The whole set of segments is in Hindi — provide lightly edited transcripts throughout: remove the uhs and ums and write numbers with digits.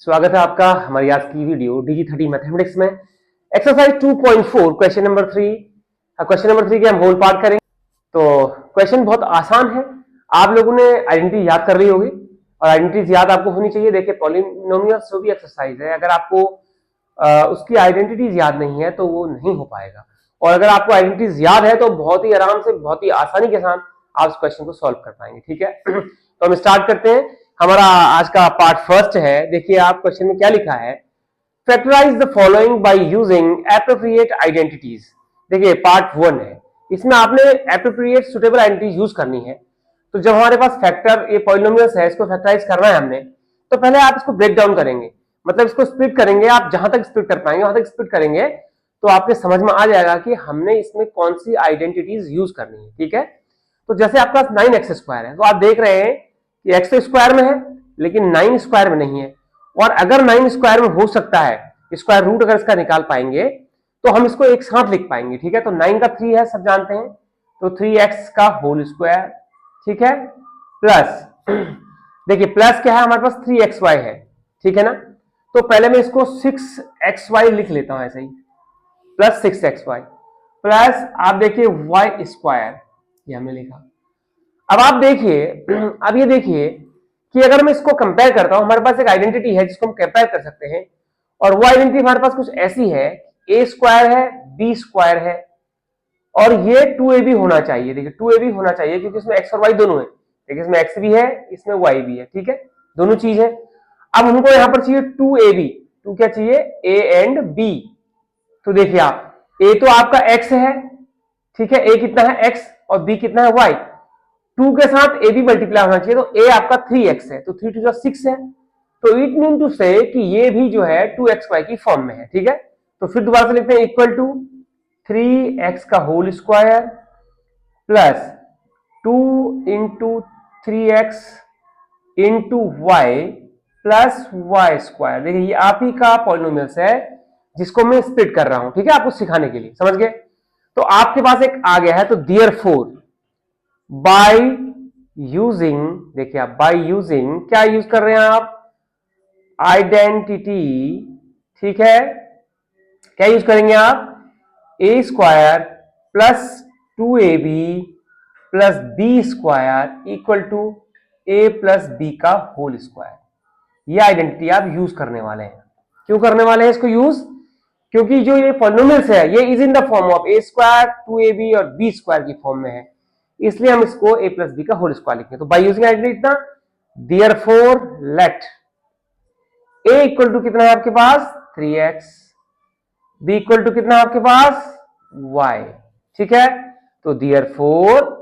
स्वागत है आपका हमारी आज की वीडियो DG30 मैथमेटिक्स में exercise 2.4 question number 3। Question number 3 के हम होल पार्ट करेंगे। तो क्वेश्चन बहुत आसान है, आप लोगों ने आइडेंटिटी याद कर ली होगी और आइडेंटिटीज याद आपको होनी चाहिए। देखिए पॉलिनोमियल्स जो भी एक्सरसाइज है, अगर आपको उसकी आइडेंटिटीज याद नहीं है तो वो नहीं हो पाएगा, और अगर आपको आइडेंटिटीज याद है तो बहुत ही आराम से, बहुत ही आसानी के साथ आप इस क्वेश्चन को सॉल्व कर पाएंगे। ठीक है तो हम स्टार्ट करते हैं। हमारा आज का पार्ट फर्स्ट है। देखिए आप क्वेश्चन में क्या लिखा है, factorise the following by using appropriate identities. देखिए पार्ट 1 है, इसमें आपने एप्रोप्रिएट सुटेबल आइडेंटिटीज यूज करनी है। तो जब हमारे पास फैक्टर ये पॉलिनोमियल्स है, इसको फैक्टराइज करना है हमने, तो पहले आप इसको ब्रेक डाउन करेंगे, मतलब इसको स्प्लिट करेंगे। आप जहां तक स्प्लिट कर पाएंगे वहां तक स्प्लिट करेंगे तो आपके समझ में आ जाएगा कि हमने इसमें कौन सी आइडेंटिटीज यूज करनी है। ठीक है, तो जैसे आपका 9x² है, तो आप देख रहे हैं कि x तो स्क्वायर में है लेकिन 9 स्क्वायर में नहीं है, और अगर 9 स्क्वायर में हो सकता है, स्क्वायर रूट अगर इसका निकाल पाएंगे तो हम इसको एक साथ लिख पाएंगे। ठीक है, तो 9 का 3 है, सब जानते हैं, तो 3x का होल स्क्वायर। ठीक है, प्लस देखिए प्लस क्या है हमारे पास, 3xy है। ठीक है ना, तो पहले मैं इसको 6xy लिख लेता हूं ऐसे ही, प्लस 6xy प्लस आप देखिए y स्क्वायर, ये हमने लिखा। अब आप देखिए, अब ये देखिए कि अगर मैं इसको कंपेयर करता हूं, हमारे पास एक आइडेंटिटी है जिसको हम कंपेयर कर सकते हैं, और वो आइडेंटिटी हमारे पास कुछ ऐसी है, a स्क्वायर है, b स्क्वायर है, और ये 2ab होना चाहिए। देखिए 2ab होना चाहिए क्योंकि इसमें x और y दोनों है। देखिए इसमें x भी है, इसमें y भी है। ठीक है, दोनों चीज है। अब हमको यहां पर चाहिए 2ab, 2 क्या चाहिए, a एंड b। तो देखिए आप, a तो आपका x है, ठीक है, a कितना है x और b कितना है y, 2 के साथ a भी मल्टीप्लाई होना चाहिए, तो a आपका 3x है, तो 3 2 6 है, तो इट मीन टू से कि ये भी जो है 2xy की फॉर्म में है। ठीक है, तो फिर दोबारा से लिखते हैं, इक्वल टू 3x का whole square plus 2 into 3x into y plus y square. देखिए ये आप ही का पॉलिनोमियल्स है जिसको मैं स्प्लिट कर रहा हूं। ठीक है, आपको सिखाने के लिए, समझ गए। तो आपके पास एक आ गया है, तो देयरफॉर बाय यूजिंग, देखिए आप बाय यूजिंग क्या यूज कर रहे हैं आप, आइडेंटिटी। ठीक है, क्या यूज करेंगे आप, a square plus 2ab plus b square equal to a plus b का होल स्क्वायर। ये आइडेंटिटी आप यूज करने वाले हैं। क्यों करने वाले हैं इसको यूज, क्योंकि जो ये पॉलिनोमियल्स है ये is in the form of a square 2ab और b स्क्वायर की फॉर्म में है, इसलिए हम इसको a प्लस बी का होल स्क्वायर लिखेंगे। तो बाय यूजिंग आइडेंटिटी इतना, therefore let a equal to कितना है आपके पास, 3x, b इक्वल टू कितना है आपके पास, y। ठीक है, तो देयरफॉर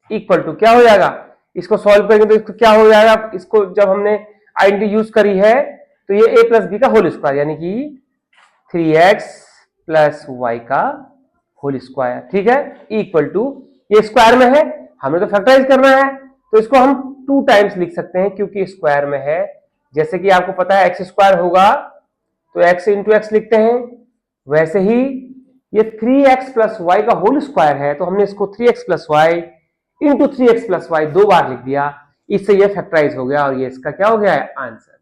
इक्वल टू क्या हो जाएगा, इसको सॉल्व करेंगे तो इसको क्या हो जाएगा, इसको जब हमने आइडेंटिटी यूज करी है तो ये a प्लस बी का होल स्क्वायर यानी कि 3x प्लस y का होल स्क्वायर। ठीक है, इक्वल टू, ये स्क्वायर में है, हमें तो फैक्टराइज करना है, तो इसको हम 2 टाइम्स लिख सकते हैं क्योंकि स्क्वायर में है। जैसे कि आपको पता है x स्क्वायर होगा तो x इंटू एक्स लिखते हैं, वैसे ही ये 3x प्लस वाई का होल स्क्वायर है, तो हमने इसको 3x plus y into 3x plus y 2 बार लिख दिया, इससे ये फैक्टराइज हो गया और ये इसका क्या हो गया है, आंसर।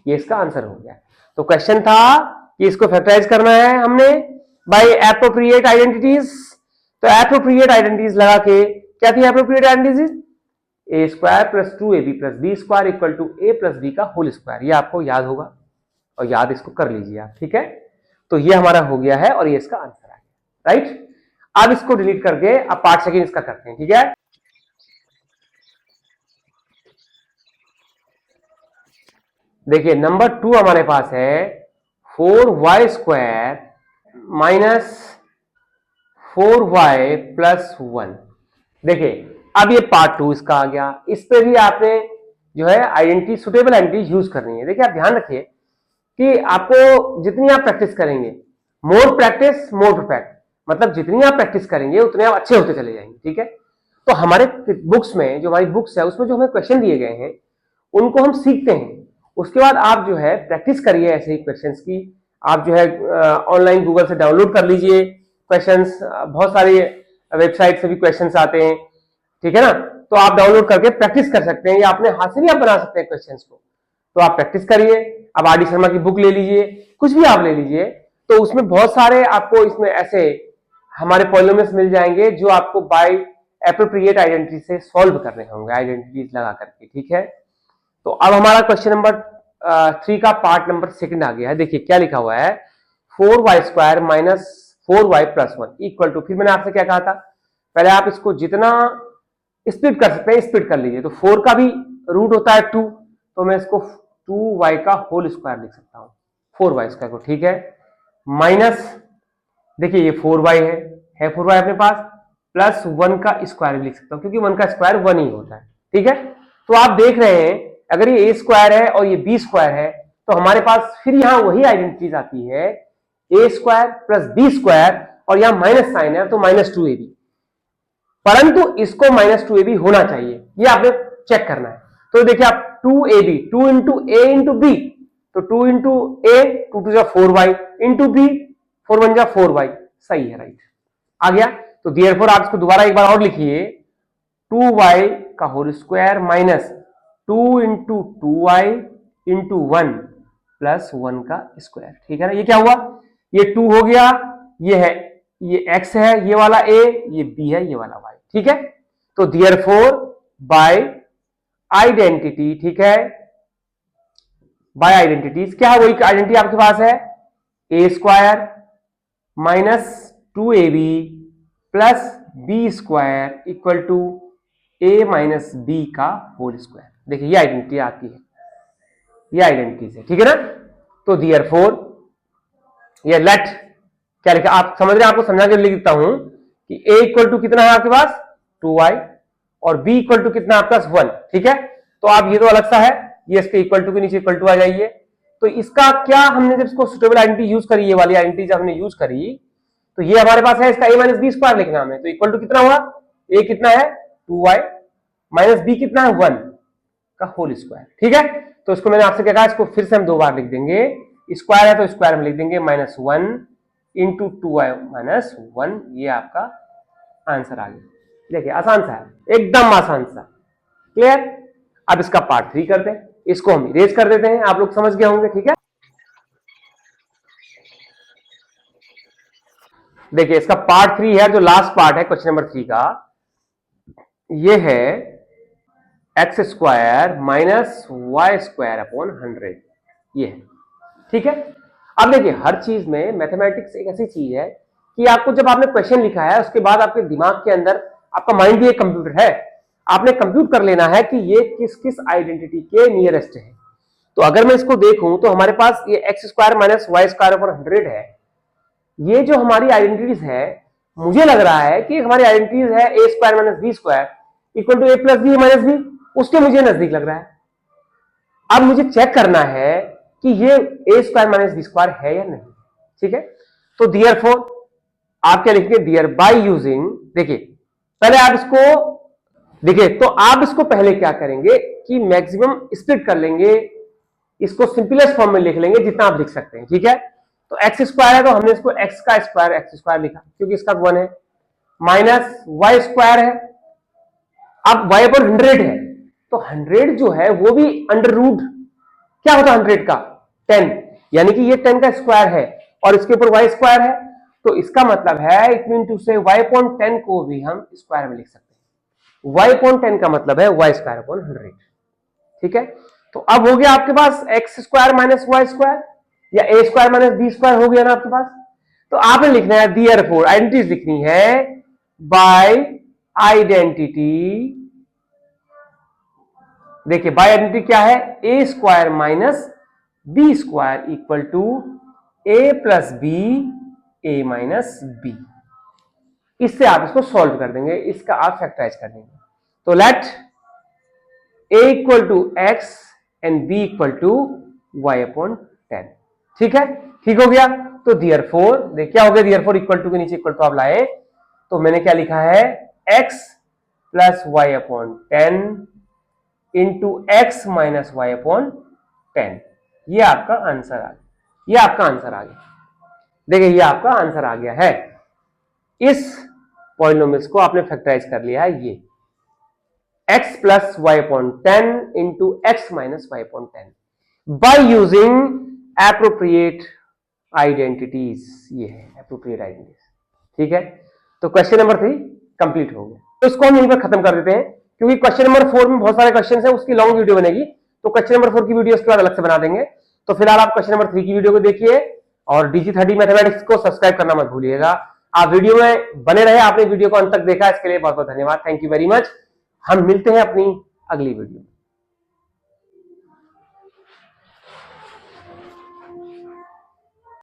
ये इसका आंसर हो गया। तो क्वेश्चन था कि इसको फैक्टराइज करना है हमने बाय एप्रोप्रिएट आइडेंटिटीज। तो एप्रोप्रिएट आइडेंटिटीज लगा के, क्या थी appropriate identities, a square plus 2ab plus b square equal to a plus b का होल स्क्वायर। ये आपको याद होगा और याद इसको कर लीजिए आप। ठीक है, तो ये हमारा हो गया है और ये इसका आंसर आ गया, राइट। अब इसको डिलीट करके अब पार्ट सेकंड इसका करते हैं। ठीक है, देखिए नंबर 2 हमारे पास है 4y square minus 4y plus 1। देखिए अब ये पार्ट 2 इसका आ गया, इस पे भी आपने जो है आइडेंटिटी, सुटेबल आइडेंटिटी यूज करनी है। देखिए आप ध्यान रखिए कि आपको जितनी आप प्रैक्टिस करेंगे, मोर प्रैक्टिस मोर परफेक्ट, मतलब जितनी आप प्रैक्टिस करेंगे उतने आप अच्छे होते चले जाएंगे। ठीक है, तो हमारे बुक्स में, जो हमारी बुक्स है उसमें जो हमें क्वेश्चन दिए गए हैं उनको हम सीखते हैं, उसके बाद आप जो है प्रैक्टिस करिए ऐसे ही क्वेश्चंस की। आप जो है ऑनलाइन गूगल से डाउनलोड कर लीजिए क्वेश्चंस, बहुत सारी वेबसाइट से भी क्वेश्चंस आते हैं। ठीक है ना, तो आप डाउनलोड करके प्रैक्टिस कर सकते हैं, या अपने हाथ से भी आप बना सकते हैं क्वेश्चंस को। तो आप प्रैक्टिस करिए, अब आर डी शर्मा की बुक ले लीजिए, कुछ भी आप ले लीजिए, तो उसमें बहुत सारे आपको इसमें ऐसे हमारे पॉलिनोमियल्स मिल जाएंगे जो आपको बाय एप्रोप्रिएट आइडेंटिटी से सॉल्व करने होंगे, आइडेंटिटीज लगा करके। ठीक है, तो अब हमारा क्वेश्चन नंबर 3 का पार्ट नंबर 2 आ गया है। देखिए क्या लिखा हुआ है, 4y² minus 4y plus 1 equal to, फिर मैंने आपसे क्या कहा था, पहले आप इसको जितना स्प्लिट कर सकते हैं स्प्लिट कर लीजिए। तो 4 का भी रूट होता है 2, तो मैं इसको 2y का होल स्क्वायर लिख सकता हूं, 4y² को। ठीक है, माइनस देखिए ये 4y है 4y अपने पास, प्लस 1 का स्क्वायर भी लिख सकता हूं क्योंकि 1 का स्क्वायर 1 ही होता है। ठीक है, तो आप देख रहे हैं अगर ये a² है और ये b² है तो हमारे पास फिर यहां वही आइडेंटिटीज आती है, a² प्लस b² और यहां माइनस साइन है तो -2ab, परंतु इसको -2ab होना चाहिए, ये आपने चेक करना है। तो देखिए आप 2ab 2 into a into b, तो 2 into a 2 to 4y into b 4 1 4y, सही है, राइट आ गया। तो देयरफॉर आप इसको दोबारा एक बार और लिखिए, 2y का whole square minus 2 into 2y into 1 plus 1 का स्क्वायर। ठीक है ना, ये क्या हुआ, ये 2 हो गया, ये है, ये x है, ये वाला a, ये b है, ये वाला y। ठीक है, तो देयरफॉर बाय आइडेंटिटी, ठीक है, बाय आइडेंटिटीज क्या है, वही आइडेंटिटी आपके पास है, a² minus 2ab plus b² equal to a minus b का होल स्क्वायर। देखिए ये आइडेंटिटी आती है, ये आइडेंटिटी है। ठीक है ना, तो देयरफॉर ये लेट क्या लिखा, आप समझ रहे हैं, आपको समझा के लिख देता हूं कि a इक्वल टू कितना है आपके पास 2y और b इक्वल टू कितना आपका 1। ठीक है, तो आप ये तो अलग सा है, ये इसके इक्वल टू के नीचे इक्वल टू आ जाइए। तो इसका क्या, हमने जब इसको सुटेबल आइडेंटिटी यूज करी, ये वाली आइडेंटिटी जब हमने यूज करी, तो ये हमारे पास है, इसका a माइनस b² लिखना हमें, तो इक्वल टू कितना हुआ, a कितना है 2y माइनस b कितना है 1 का होल स्क्वायर। ठीक है, तो इसको मैंने आपसे क्या कहा, इसको फिर से हम 2 बार लिख देंगे, स्क्वायर है तो स्क्वायर में लिख देंगे -1 इंटू 2y माइनस 1, ये आपका आंसर आ गया। देखिए आसान सा है, एकदम आसान सा, क्लियर। अब इसका पार्ट 3 करते हैं, इसको हम इरेज कर देते हैं, आप लोग समझ गए होंगे। ठीक है, देखिए इसका पार्ट 3 है, जो लास्ट पार्ट है क्वेश्चन नंबर 3 का, ये है x² माइनस y² अपॉन 100, ये है। ठीक है, अब देखिए हर चीज में मैथमेटिक्स एक ऐसी चीज है कि आपको जब आपने क्वेश्चन लिखा है उसके बाद आपके दिमाग के अंदर, आपका माइंड भी एक कंप्यूटर है, आपने कंप्यूट कर लेना है कि ये किस किस आइडेंटिटी के नियरेस्ट है। तो अगर मैं इसको देखूं तो हमारे पास ये x² माइनस y² अपॉन 100 है, ये जो हमारी आइडेंटिटीज है, मुझे लग रहा है कि हमारी आइडेंटिटीज है a² minus b² equal to a plus b minus b, उसके मुझे नजदीक लग रहा है। अब मुझे चेक करना है कि ये a² माइनस b² है या नहीं। ठीक है, तो देयरफॉर आप क्या लिखेंगे, देयर बाय यूजिंग, देखिए पहले आप इसको देखिए, तो आप इसको पहले क्या करेंगे कि मैक्सिमम स्प्लिट कर लेंगे, इसको सिंपलेस्ट फॉर्म में लिख लेंगे जितना आप लिख सकते हैं। ठीक है, तो x² है तो हमने इसको x का स्क्वायर x² लिखा क्योंकि इसका 1 है, माइनस y² है, अब y पर 100 है, तो 100 जो है वो भी अंडर रूट, क्या होता है 100 का 10, यानी कि ये 10 का स्क्वायर है और इसके ऊपर y² है, तो इसका मतलब है इट मीन टू से y/10 को भी हम स्क्वायर में लिख सकते हैं। y/10 का मतलब है y² अपॉन 100। ठीक है, तो अब हो गया आपके पास x² माइनस y² या a² माइनस b² हो गया ना आपके पास। तो आपने लिखना है देयरफॉर, आइडेंटिटीज लिखनी है बाय आइडेंटिटी, देखिए बाय आइडेंटिटी क्या है, a² minus b² equal to a plus b a minus b। इससे आप इसको सॉल्व कर देंगे, इसका आप फैक्टराइज कर देंगे। तो let a equal to x and b equal to y/10। ठीक है, ठीक हो गया। तो देयरफॉर देख क्या हो गया, देयरफॉर इक्वल टू के नीचे इक्वल टू आप लाए, तो मैंने क्या लिखा है, x plus y/10 into x minus y/10, ये आपका आंसर आ गया, ये आपका आंसर आ गया। देखिए ये आपका आंसर आ गया है, इस पॉलिनोमियल्स को आपने फैक्टराइज कर लिया है, ये x plus y/10 into x minus y/10। Bye using appropriate identities. ये है एप्रोप्रिएट आइडेंटिटीज, ठीक है। तो क्वेश्चन नंबर 3 कंप्लीट हो गया। तो इसको हम यहीं पर खत्म कर देते हैं, क्योंकि क्वेश्चन नंबर 4 में बहुत सारे क्वेश्चन है, उसकी लॉन्ग वीडियो बनेगी, तो क्वेश्चन नंबर 4 की वीडियो उसके बाद अलग से बना देंगे। तो फिलहाल आप क्वेश्चन नंबर 3 की वीडियो को देखिए और DG30 मैथमेटिक्स को सब्सक्राइब करना मत भूलिएगा। आप वीडियो में बने रहे, आपने वीडियो को अंत तक देखा, इसके लिए बहुत बहुत धन्यवाद। Thank you very much. हम मिलते हैं अपनी अगली वीडियो में।